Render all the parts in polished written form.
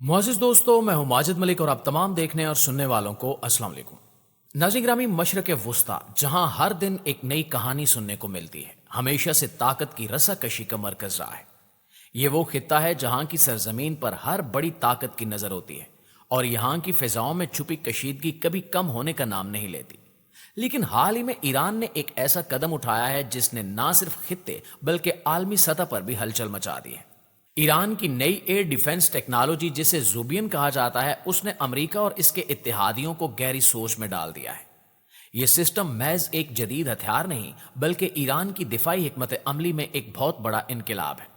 मुआज़िज़ दोस्तों, मैं हूं माजिद मलिक और आप तमाम देखने और सुनने वालों को अस्सलाम वालेकुम। नाज़रीन ग्रामी, मशरक़ वुस्ता जहां हर दिन एक नई कहानी सुनने को मिलती है, हमेशा से ताकत की रस्साकशी का मरकज रहा है। ये वो खित्ता है जहां की सरजमीन पर हर बड़ी ताकत की नजर होती है और यहाँ की फिजाओं में छुपी कशीदगी कभी कम होने का नाम नहीं लेती। लेकिन हाल ही में ईरान ने एक ऐसा कदम उठाया है जिसने ना सिर्फ खित्ते बल्कि आलमी सतह पर भी हलचल मचा दी है। ईरान की नई एयर डिफेंस टेक्नोलॉजी जिसे ज़ुबियन कहा जाता है, उसने अमेरिका और इसके इत्तेहादियों को गहरी सोच में डाल दिया है। यह सिस्टम महज एक जदीद हथियार नहीं बल्कि ईरान की दिफाई हिकमत अमली में एक बहुत बड़ा इनकलाब है।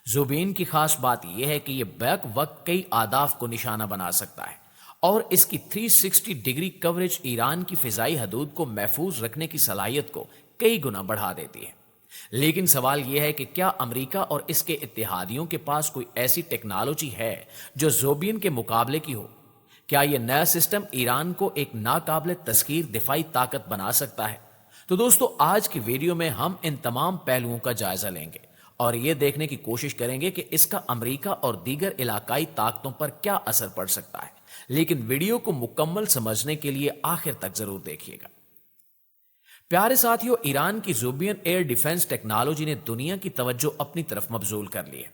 ज़ुबियन की खास बात यह है कि यह बैक वक्त कई आदाफ को निशाना बना सकता है और इसकी 360 डिग्री कवरेज ईरान की फिजाई हदूद को महफूज रखने की सलाहियत को कई गुना बढ़ा देती है। लेकिन सवाल यह है कि क्या अमेरिका और इसके इत्तेहादियों के पास कोई ऐसी टेक्नोलॉजी है जो ज़ुबियन के मुकाबले की हो? क्या यह नया सिस्टम ईरान को एक नाकाबिले तस्खीर दिफाई ताकत बना सकता है? तो दोस्तों, आज की वीडियो में हम इन तमाम पहलुओं का जायजा लेंगे और ये देखने की कोशिश करेंगे कि इसका अमेरिका और दीगर इलाकाई ताकतों पर क्या असर पड़ सकता है। लेकिन वीडियो को मुकम्मल समझने के लिए आखिर तक जरूर देखिएगा। प्यारे साथियों, ईरान की ज़ुबियन एयर डिफेंस टेक्नोलॉजी ने दुनिया की तवज्जो अपनी तरफ मबजूल कर ली है।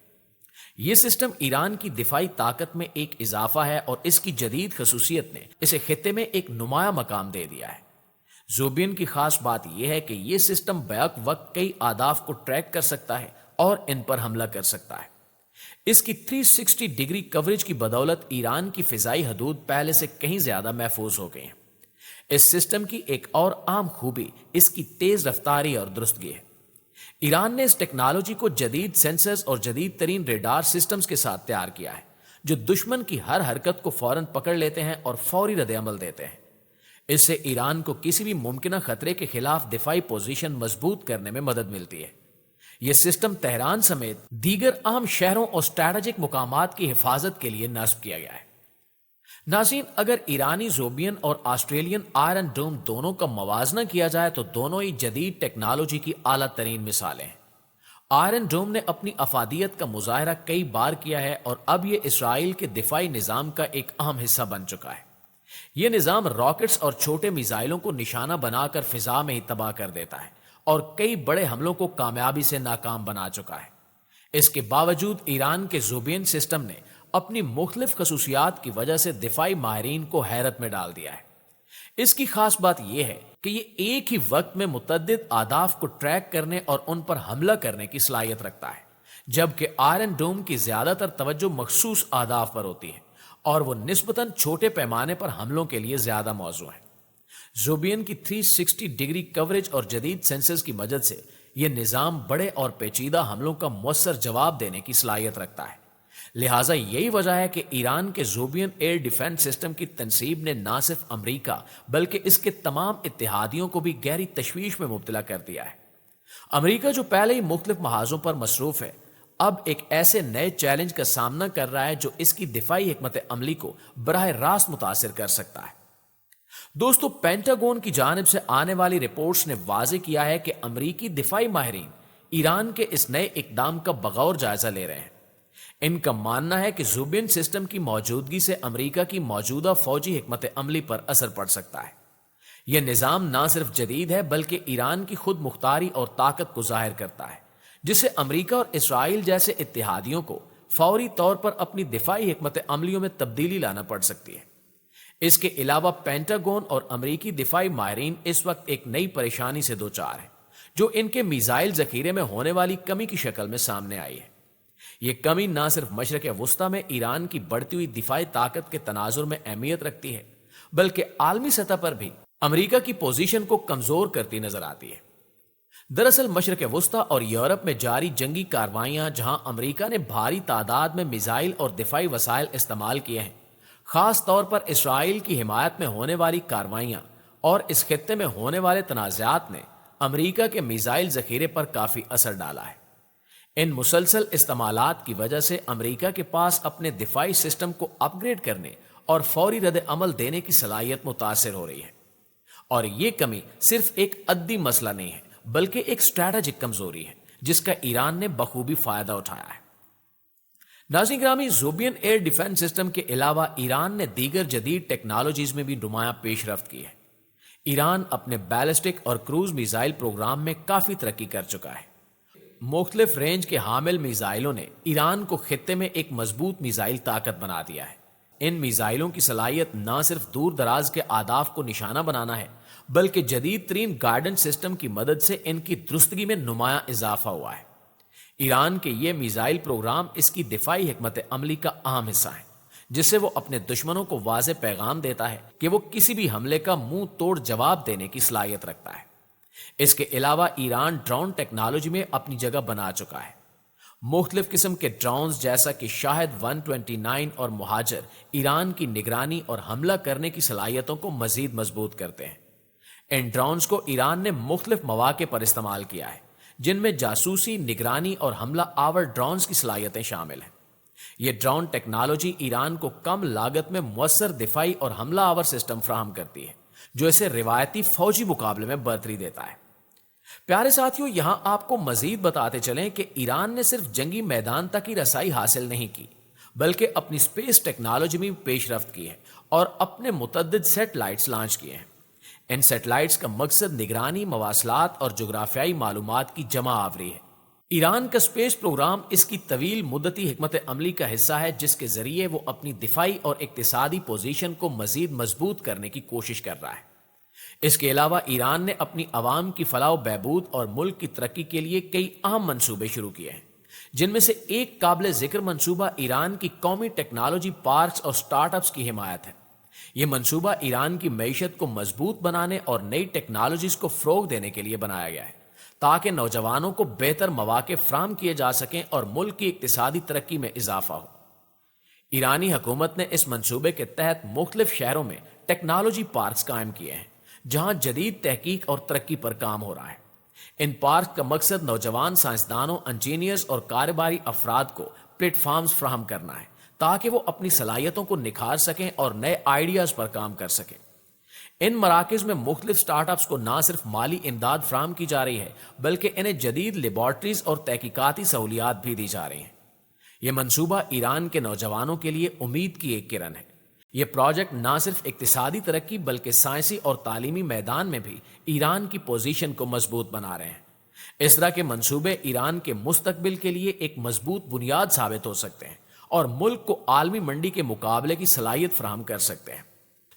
यह सिस्टम ईरान की दिफाई ताकत में एक इजाफा है और इसकी जदीद खसूसियत ने इसे खित्ते में एक नुमाया मकाम दे दिया है। ज़ुबियन की खास बात यह है कि यह सिस्टम बैक वक्त कई आदाफ को ट्रैक कर सकता है और इन पर हमला कर सकता है। इसकी 360 डिग्री कवरेज की बदौलत ईरान की फिजाई हदूद पहले से कहीं ज्यादा महफूज हो गई हैं। इस सिस्टम की एक और आम खूबी इसकी तेज रफ्तारी और दुरुस्तगी है। ईरान ने इस टेक्नोलॉजी को जदीद सेंसर्स और जदीद तरीन रेडार सिस्टम्स के साथ तैयार किया है जो दुश्मन की हर हरकत को फौरन पकड़ लेते हैं और फौरी रद्द-ए-अमल देते हैं। इससे ईरान को किसी भी मुमकिन खतरे के खिलाफ दिफाई पोजीशन मजबूत करने में मदद मिलती है। यह सिस्टम तेहरान समेत दीगर अहम शहरों और स्ट्रैटेजिक मुकामात की हिफाजत के लिए नस्ब किया गया है। नाज़रीन, अगर ईरानी ज़ुबियन और ऑस्ट्रेलियन आयरन डोम दोनों का मवाजना किया जाए तो दोनों ही जदीद टेक्नोलॉजी की आला तरीन मिसालें हैं। आयरन डोम ने अपनी अफादियत का मुजाहरा कई बार किया है और अब यह इसराइल के दिफाई निज़ाम का एक अहम हिस्सा बन चुका है। यह निज़ाम रॉकेट्स और छोटे मिसाइलों को निशाना बनाकर फिजा में ही तबाह कर देता है और कई बड़े हमलों को कामयाबी से नाकाम बना चुका है। इसके बावजूद ईरान के ज़ुबियन सिस्टम ने अपनी मुख्तलिफ खसूसियात की वजह से दिफाई माहिरीन को हैरत में डाल दिया है। इसकी खास बात यह है कि ये एक ही वक्त में मुतअद्दिद आदाफ को ट्रैक करने और उन पर हमला करने की सलाहियत रखता है, जबकि आयरन डोम की ज्यादातर तवज्जो मखसूस आदाफ पर होती है और वो निस्बतन छोटे पैमाने पर हमलों के लिए ज्यादा मौजू है। ज़ुबियन की 360 डिग्री कवरेज और जदीद सेंसर्स की मदद से यह निज़ाम बड़े और पेचीदा हमलों का मुअस्सर जवाब देने की सलाहियत रखता है। लिहाजा यही वजह है कि ईरान के ज़ुबियन एयर डिफेंस सिस्टम की तनसीब ने न सिर्फ अमेरिका बल्कि इसके तमाम इत्तेहादियों को भी गहरी तशवीश में मुब्तला कर दिया है। अमेरिका, जो पहले ही मुख्तलिफ महाजों पर मसरूफ है, अब एक ऐसे नए चैलेंज का सामना कर रहा है जो इसकी दिफाई हिकमत अमली को बराह रास्त मुतासिर कर सकता है। दोस्तों, पेंटागन की जानिब से आने वाली रिपोर्ट्स ने वाजे किया है कि अमरीकी दिफाई माहिरीन ईरान के इस नए इकदाम का बगौर जायजा ले रहे हैं। इनका मानना है कि ज़ुबियन सिस्टम की मौजूदगी से अमेरिका की मौजूदा फौजी हिकमत अमली पर असर पड़ सकता है। यह निज़ाम ना सिर्फ जदीद है बल्कि ईरान की खुद मुख्तारी और ताकत को जाहिर करता है, जिससे अमेरिका और इसराइल जैसे इत्तेहादियों को फौरी तौर पर अपनी दिफाई हिकमत अमलियों में तब्दीली लाना पड़ सकती है। इसके अलावा पेंटागन और अमेरिकी दिफाई माहिरीन इस वक्त एक नई परेशानी से दो चार है, जो इनके मिसाइल जखीरे में होने वाली कमी की शक्ल में सामने आई है। यह कमी न सिर्फ मशरक़ वुस्ता में ईरान की बढ़ती हुई दिफाई ताकत के तनाजुर में अहमियत रखती है, बल्कि आलमी सतह पर भी अमेरिका की पोजीशन को कमजोर करती नजर आती है। दरअसल मशरक़ वुस्ता और यूरोप में जारी जंगी कार्रवाइयां, जहां अमेरिका ने भारी तादाद में मिसाइल और दिफाई वसाइल इस्तेमाल किए हैं, खास तौर पर इसराइल की हिमायत में होने वाली कार्रवाइयां और इस खित्ते में होने वाले तनाज़ात ने अमेरिका के मिसाइल जखीरे पर काफी असर डाला है। इन मुसलसल इस्तेमालात की वजह से अमेरिका के पास अपने दिफाई सिस्टम को अपग्रेड करने और फौरी रद्द अमल देने की सलाहियत मुतासिर हो रही है। और ये कमी सिर्फ एक अद्दी मसला नहीं है बल्कि एक स्ट्रैटेजिक कमजोरी है जिसका ईरान ने बखूबी फायदा उठाया है। नाज़रीन ग्रामी, ज़ोबियन एयर डिफेंस सिस्टम के अलावा ईरान ने दीगर जदीद टेक्नोलॉजीज में भी नुमायां पेशरफ्त की है। ईरान अपने बैलिस्टिक और क्रूज मिसाइल प्रोग्राम में काफ़ी तरक्की कर चुका है। मुख्तलिफ रेंज के हामिल मिसाइलों ने ईरान को खित्ते में एक मजबूत मिसाइल ताकत बना दिया है। इन मिसाइलों की सलाहियत न सिर्फ दूर दराज के आदाफ को निशाना बनाना है, बल्कि जदीद तरीन गाइडेंस सिस्टम की मदद से इनकी दुरुस्तगी में नुमायां इजाफा हुआ है। ईरान के ये मिसाइल प्रोग्राम इसकी दिफाई हिकमत अमली का अहम हिस्सा है, जिससे वो अपने दुश्मनों को वाज़ेह पैगाम देता है कि वो किसी भी हमले का मुंह तोड़ जवाब देने की सलाहियत रखता है। इसके अलावा ईरान ड्रोन टेक्नोलॉजी में अपनी जगह बना चुका है। मुख्तलिफ किस्म के ड्रोन्स जैसा कि शाहिद 129 और मुहाजिर ईरान की निगरानी और हमला करने की सलाहियतों को मजीद मजबूत करते हैं। इन ड्रोन्स को ईरान ने मुख्तलिफ मौके पर इस्तेमाल किया है, जिनमें जासूसी, निगरानी और हमला आवर ड्रोन्स की सलाहियतें शामिल हैं। ये ड्रोन टेक्नोलॉजी ईरान को कम लागत में मुअस्सर दिफाई और हमला आवर सिस्टम फराहम करती है, जो इसे रिवायती फौजी मुकाबले में बरतरी देता है। प्यारे साथियों, यहां आपको मजीद बताते चलें कि ईरान ने सिर्फ जंगी मैदान तक ही रसाई हासिल नहीं की, बल्कि अपनी स्पेस टेक्नोलॉजी में पेशरफ्त की है और अपने मुतअद्दिद सैटेलाइट्स लॉन्च किए हैं। इन सैटेलाइट्स का मकसद निगरानी, मवासलात और जोग्राफियाई मालूमात की जमा आवरी है। ईरान का स्पेस प्रोग्राम इसकी तवील मुद्दती हिकमत अमली का हिस्सा है, जिसके जरिए वो अपनी दिफाई और इक्तिसादी पोजीशन को मजीद मजबूत करने की कोशिश कर रहा है। इसके अलावा ईरान ने अपनी आवाम की फलाह बहबूद और मुल्क की तरक्की के लिए कई अहम मंसूबे शुरू किए हैं, जिनमें से एक काबिल जिक्र मंसूबा ईरान की कौमी टेक्नोलॉजी पार्क्स और स्टार्टअप्स की हिमायत है। यह मंसूबा ईरान की मईशत को मजबूत बनाने और नई टेक्नोलॉजीज को फ़रोग देने के लिए बनाया गया है, ताकि नौजवानों को बेहतर मौके फराहम किए जा सकें और मुल्क की इक्तिसादी तरक्की में इजाफा हो। ईरानी हुकूमत ने इस मंसूबे के तहत मुख्तलिफ शहरों में टेक्नोलॉजी पार्क्स कायम किए हैं, जहां जदीद तहकीक और तरक्की पर काम हो रहा है। इन पार्क का मकसद नौजवान साइंसदानों, इंजीनियर्स और कारोबारी अफराद को प्लेटफॉर्म्स फराहम करना है, ताकि वो अपनी सलाहियतों को निखार सकें और नए आइडियाज पर काम कर सकें। इन मराकज़ में मुख्तलिफ स्टार्टअप्स को ना सिर्फ माली इमदाद फराहम की जा रही है, बल्कि इन्हें जदीद लेबॉर्ट्रीज और तहकीकाती सहूलियात भी दी जा रही हैं। यह मंसूबा ईरान के नौजवानों के लिए उम्मीद की एक किरण है। यह प्रोजेक्ट ना सिर्फ इक्तिसादी तरक्की बल्कि साइंसी और तालीमी मैदान में भी ईरान की पोजीशन को मजबूत बना रहे हैं। इस तरह के मंसूबे ईरान के मुस्तकबिल के लिए एक मजबूत बुनियाद साबित हो सकते हैं और मुल्क को आलमी मंडी के मुकाबले की सलाहियत फराहम कर सकते हैं।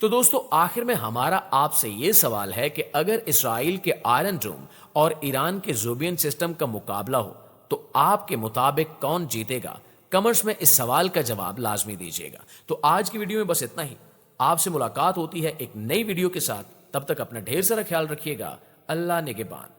तो दोस्तों, आखिर में हमारा आपसे ये सवाल है कि अगर इसराइल के आयरन डोम और ईरान के ज़ोबियन सिस्टम का मुकाबला हो, तो आपके मुताबिक कौन जीतेगा? कमेंट्स में इस सवाल का जवाब लाजमी दीजिएगा। तो आज की वीडियो में बस इतना ही। आपसे मुलाकात होती है एक नई वीडियो के साथ। तब तक अपना ढेर सारा ख्याल रखिएगा। अल्लाह निगहबान।